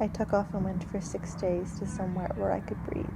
I took off and went for 6 days to somewhere where I could breathe.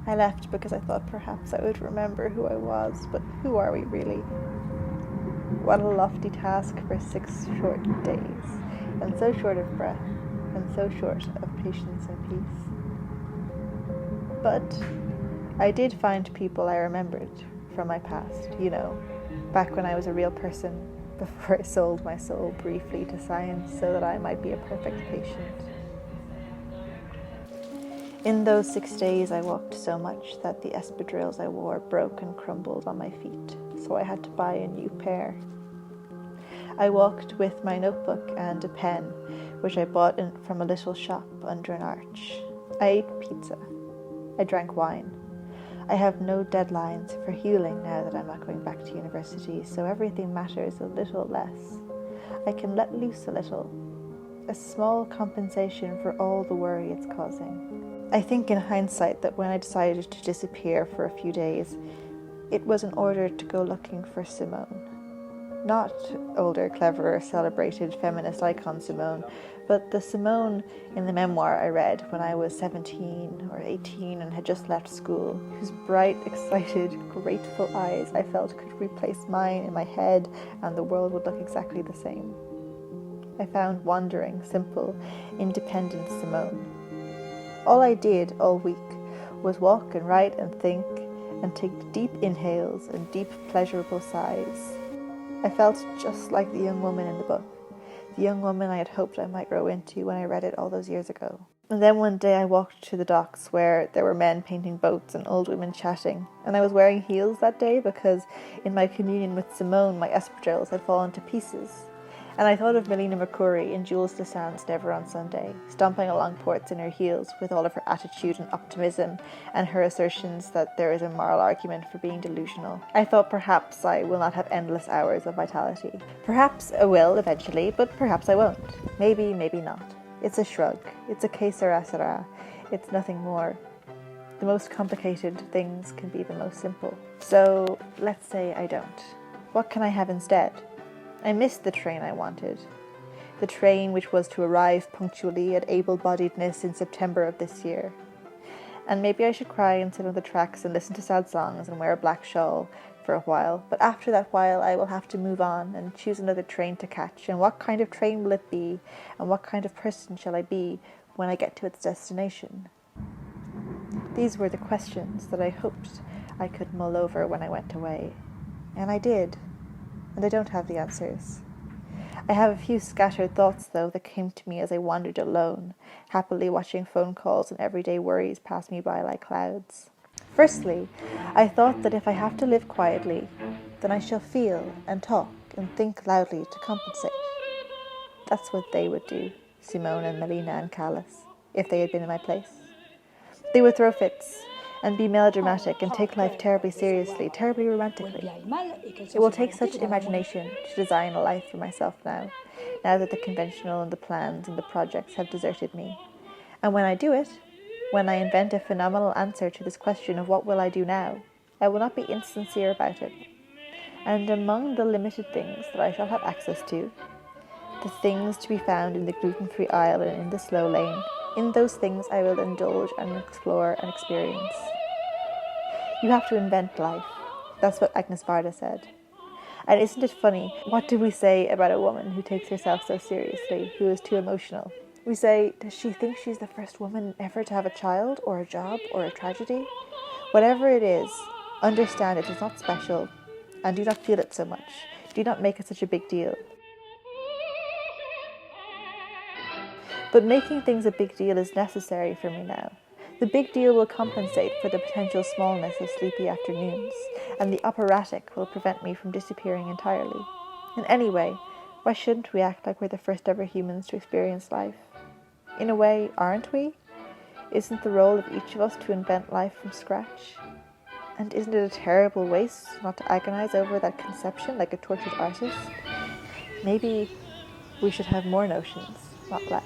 I left because I thought perhaps I would remember who I was, but who are we really? What a lofty task for 6 short days, and so short of breath, and so short of patience and peace. But I did find people I remembered from my past, back when I was a real person, before I sold my soul briefly to science so that I might be a perfect patient. In those 6 days I walked so much that the espadrilles I wore broke and crumbled on my feet, so I had to buy a new pair. I walked with my notebook and a pen, which I bought from a little shop under an arch. I ate pizza. I drank wine. I have no deadlines for healing now that I'm not going back to university, so everything matters a little less. I can let loose a little. A small compensation for all the worry it's causing. I think in hindsight that when I decided to disappear for a few days, it was in order to go looking for Simone. Not older, cleverer, celebrated feminist icon Simone, but the Simone in the memoir I read when I was 17 or 18 and had just left school, whose bright, excited, grateful eyes I felt could replace mine in my head and the world would look exactly the same. I found wandering, simple, independent Simone. All I did all week was walk and write and think and take deep inhales and deep, pleasurable sighs. I felt just like the young woman in the book, the young woman I had hoped I might grow into when I read it all those years ago. And then one day I walked to the docks where there were men painting boats and old women chatting, and I was wearing heels that day because in my communion with Simone my espadrilles had fallen to pieces. And I thought of Melina Mercouri in Jules Dassin's Never on Sunday, stomping along ports in her heels with all of her attitude and optimism and her assertions that there is a moral argument for being delusional. I thought perhaps I will not have endless hours of vitality. Perhaps I will eventually, but perhaps I won't. Maybe, maybe not. It's a shrug. It's a que sera sera. It's nothing more. The most complicated things can be the most simple. So let's say I don't. What can I have instead? I missed the train I wanted. The train which was to arrive punctually at able-bodiedness in September of this year. And maybe I should cry and sit on the tracks and listen to sad songs and wear a black shawl for a while. But after that while I will have to move on and choose another train to catch. And what kind of train will it be? And what kind of person shall I be when I get to its destination? These were the questions that I hoped I could mull over when I went away. And I did. And I don't have the answers. I have a few scattered thoughts, though, that came to me as I wandered alone, happily watching phone calls and everyday worries pass me by like clouds. Firstly, I thought that if I have to live quietly, then I shall feel and talk and think loudly to compensate. That's what they would do, Simone and Melina and Callas, if they had been in my place. They would throw fits and be melodramatic and take life terribly seriously, terribly romantically. It will take such imagination to design a life for myself now that the conventional and the plans and the projects have deserted me. And when I do it, when I invent a phenomenal answer to this question of what will I do now, I will not be insincere about it. And among the limited things that I shall have access to, the things to be found in the gluten-free aisle and in the slow lane, in those things I will indulge and explore and experience. You have to invent life. That's what Agnes Varda said. And isn't it funny? What do we say about a woman who takes herself so seriously, who is too emotional? We say, does she think she's the first woman ever to have a child, or a job, or a tragedy? Whatever it is, understand it is not special, and do not feel it so much. Do not make it such a big deal. But making things a big deal is necessary for me now. The big deal will compensate for the potential smallness of sleepy afternoons, and the operatic will prevent me from disappearing entirely. And anyway, why shouldn't we act like we're the first ever humans to experience life? In a way, aren't we? Isn't the role of each of us to invent life from scratch? And isn't it a terrible waste not to agonize over that conception like a tortured artist? Maybe we should have more notions, not less.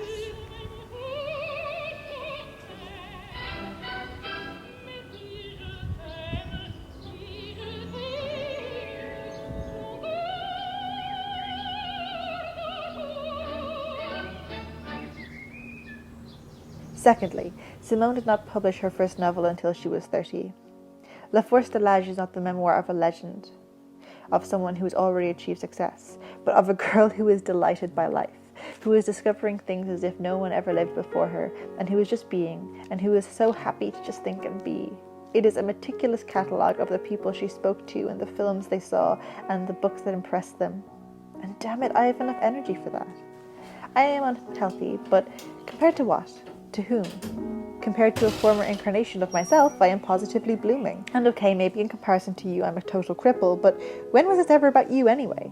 Secondly, Simone did not publish her first novel until she was 30. La Force de l'Âge is not the memoir of a legend, of someone who has already achieved success, but of a girl who is delighted by life, who is discovering things as if no one ever lived before her, and who is just being, and who is so happy to just think and be. It is a meticulous catalogue of the people she spoke to and the films they saw and the books that impressed them. And damn it, I have enough energy for that. I am unhealthy, but compared to what? To whom? Compared to a former incarnation of myself, I am positively blooming. And okay, maybe in comparison to you, I'm a total cripple, but when was this ever about you anyway?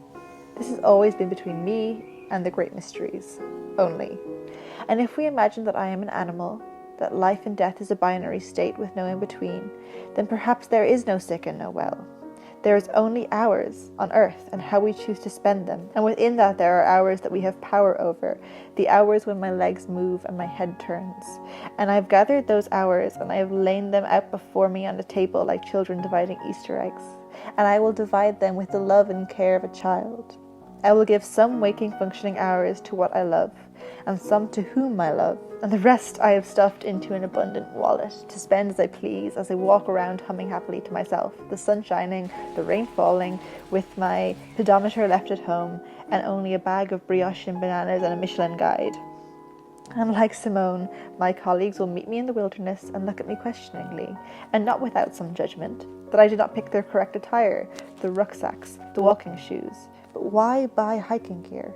This has always been between me and the great mysteries, only. And if we imagine that I am an animal, that life and death is a binary state with no in-between, then perhaps there is no sick and no well. There is only hours on earth and how we choose to spend them. And within that there are hours that we have power over, the hours when my legs move and my head turns. And I have gathered those hours and I have lain them out before me on a table like children dividing Easter eggs. And I will divide them with the love and care of a child. I will give some waking functioning hours to what I love, and some to whom I love, and the rest I have stuffed into an abundant wallet, to spend as I please, as I walk around humming happily to myself, the sun shining, the rain falling, with my pedometer left at home, and only a bag of brioche and bananas and a Michelin guide. And like Simone, my colleagues will meet me in the wilderness and look at me questioningly, and not without some judgment, that I did not pick their correct attire, the rucksacks, the walking shoes. But why buy hiking gear?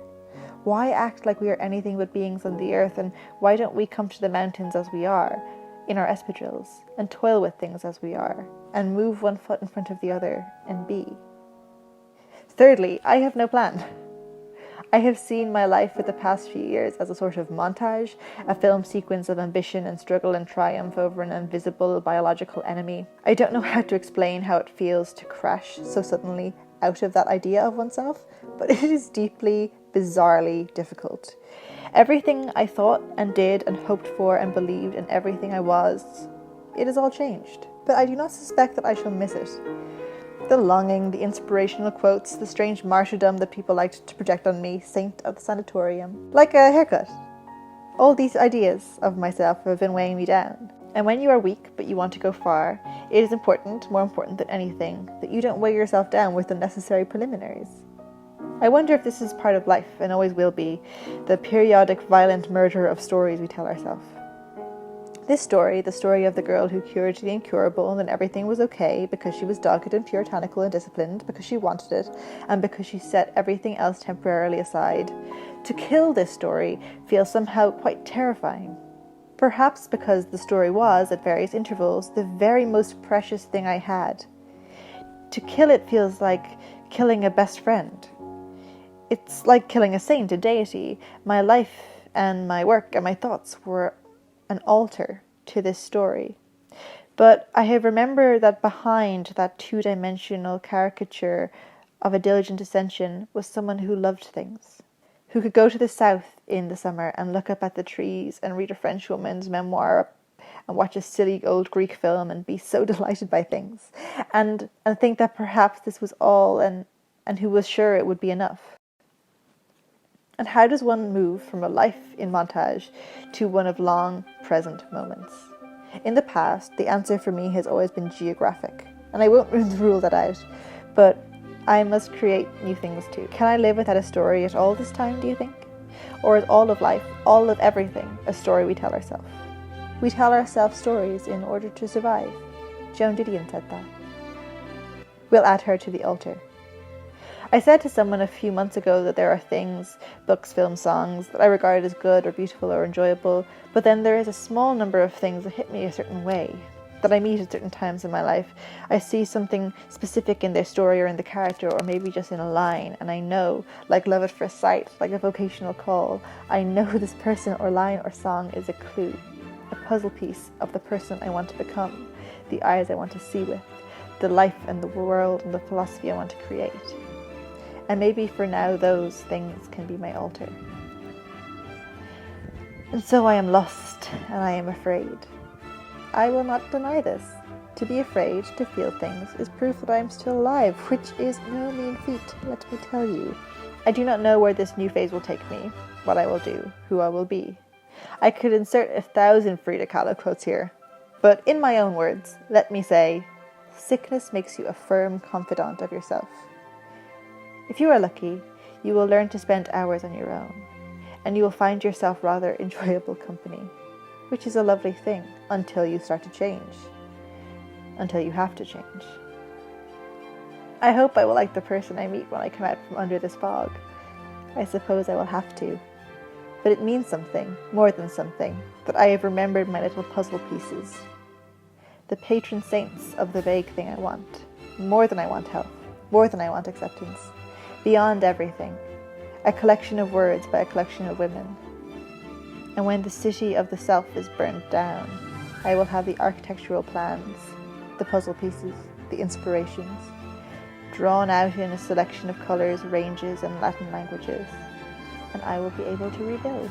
Why act like we are anything but beings on the earth, and why don't we come to the mountains as we are, in our espadrilles, and toil with things as we are, and move one foot in front of the other, and be? Thirdly, I have no plan. I have seen my life for the past few years as a sort of montage, a film sequence of ambition and struggle and triumph over an invisible biological enemy. I don't know how to explain how it feels to crash so suddenly out of that idea of oneself, but it is deeply, bizarrely difficult. Everything I thought and did and hoped for and believed and everything I was, it has all changed. But I do not suspect that I shall miss it. The longing, the inspirational quotes, the strange martyrdom that people liked to project on me, saint of the sanatorium, like a haircut. All these ideas of myself have been weighing me down. And when you are weak, but you want to go far, it is important, more important than anything, that you don't weigh yourself down with unnecessary preliminaries. I wonder if this is part of life, and always will be, the periodic violent murder of stories we tell ourselves. This story, the story of the girl who cured the incurable, and then everything was okay because she was dogged and puritanical and disciplined, because she wanted it, and because she set everything else temporarily aside. To kill this story feels somehow quite terrifying. Perhaps because the story was, at various intervals, the very most precious thing I had. To kill it feels like killing a best friend. It's like killing a saint, a deity. My life and my work and my thoughts were an altar to this story. But I have remembered that behind that two-dimensional caricature of a diligent ascension was someone who loved things, who could go to the south in the summer and look up at the trees and read a French woman's memoir and watch a silly old Greek film and be so delighted by things and think that perhaps this was all and who was sure it would be enough. And how does one move from a life in montage to one of long, present moments? In the past, the answer for me has always been geographic, and I won't rule that out, but I must create new things too. Can I live without a story at all this time, do you think? Or is all of life, all of everything, a story we tell ourselves? We tell ourselves stories in order to survive. Joan Didion said that. We'll add her to the altar. I said to someone a few months ago that there are things, books, films, songs, that I regard as good or beautiful or enjoyable, but then there is a small number of things that hit me a certain way, that I meet at certain times in my life. I see something specific in their story or in the character or maybe just in a line, and I know, like love at first sight, like a vocational call, I know this person or line or song is a clue, a puzzle piece of the person I want to become, the eyes I want to see with, the life and the world and the philosophy I want to create. And maybe for now those things can be my altar. And so I am lost, and I am afraid. I will not deny this. To be afraid, to feel things, is proof that I am still alive, which is no mean feat, let me tell you. I do not know where this new phase will take me, what I will do, who I will be. I could insert 1,000 Frida Kahlo quotes here, but in my own words, let me say, sickness makes you a firm confidant of yourself. If you are lucky, you will learn to spend hours on your own, and you will find yourself rather enjoyable company, which is a lovely thing until you start to change, until you have to change. I hope I will like the person I meet when I come out from under this fog. I suppose I will have to. But it means something, more than something, that I have remembered my little puzzle pieces. The patron saints of the vague thing I want. More than I want health. More than I want acceptance. Beyond everything. A collection of words by a collection of women. And when the city of the self is burned down, I will have the architectural plans, the puzzle pieces, the inspirations, drawn out in a selection of colours, ranges, and Latin languages, and I will be able to rebuild.